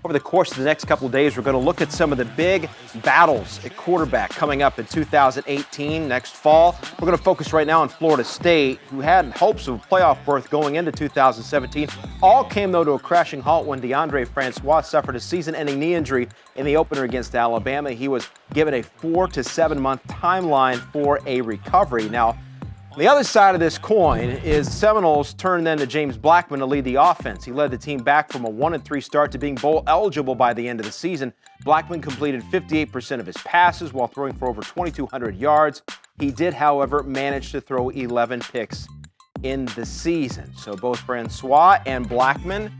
Over the course of the next couple of days, we're going to look at some of the big battles at quarterback coming up in 2018, next fall. We're going to focus right now on Florida State, who had hopes of playoff berth going into 2017. All came, though, to a crashing halt when Deondre Francois suffered a season-ending knee injury in the opener against Alabama. He was given a 4 to 7 month timeline for a recovery. Now, the other side of this coin is Seminoles turned then to James Blackman to lead the offense. He led the team back from a 1-3 start to being bowl eligible by the end of the season. Blackman completed 58% of his passes while throwing for over 2,200 yards. He did, however, manage to throw 11 picks in the season. So both Francois and Blackman,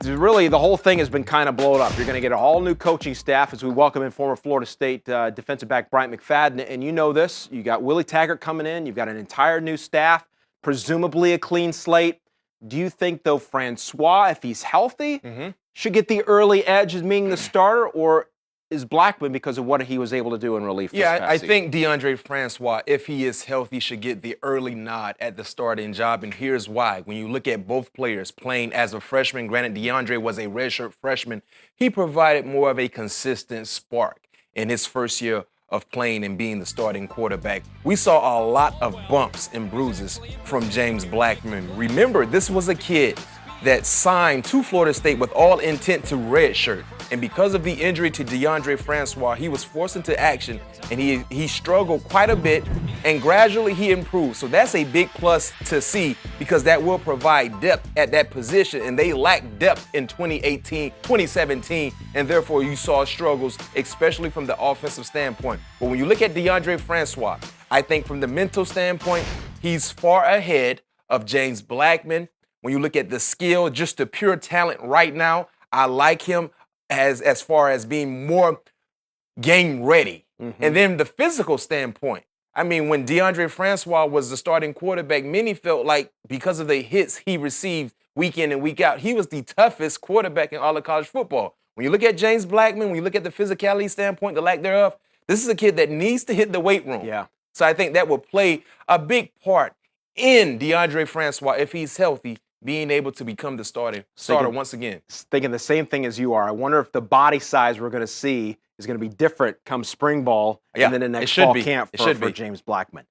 really, the whole thing has been kind of blown up. You're going to get a whole new coaching staff as we welcome in former Florida State defensive back Bryant McFadden. And you know this. You got Willie Taggart coming in. You've got an entire new staff, presumably a clean slate. Do you think, though, Francois, if he's healthy, should get the early edge as being the starter, or is Blackman because of what he was able to do in relief? I think Deondre Francois, if he is healthy, should get the early nod at the starting job, and here's why. When you look at both players playing as a freshman, granted DeAndre was a redshirt freshman, he provided more of a consistent spark in his first year of playing and being the starting quarterback. We saw a lot of bumps and bruises from James Blackman. Remember, this was a kid that signed to Florida State with all intent to redshirt. And because of the injury to Deondre Francois, he was forced into action, and he struggled quite a bit, and gradually he improved. So that's a big plus to see, because that will provide depth at that position, and they lacked depth in 2017, and therefore you saw struggles, especially from the offensive standpoint. But when you look at Deondre Francois, I think from the mental standpoint, he's far ahead of James Blackman. When you look at the skill, just the pure talent right now, I like him as far as being more game ready. And then the physical standpoint, I mean, when Deondre Francois was the starting quarterback, many felt like because of the hits he received week in and week out, he was the toughest quarterback in all of college football. When you look at James Blackman, when you look at the physicality standpoint, the lack thereof, this is a kid that needs to hit the weight room. Yeah. So I think that will play a big part in Deondre Francois, if he's healthy, being able to become the starter once again. Thinking the same thing as you are. I wonder if the body size we're going to see is going to be different come spring ball and then the next fall camp for James Blackman.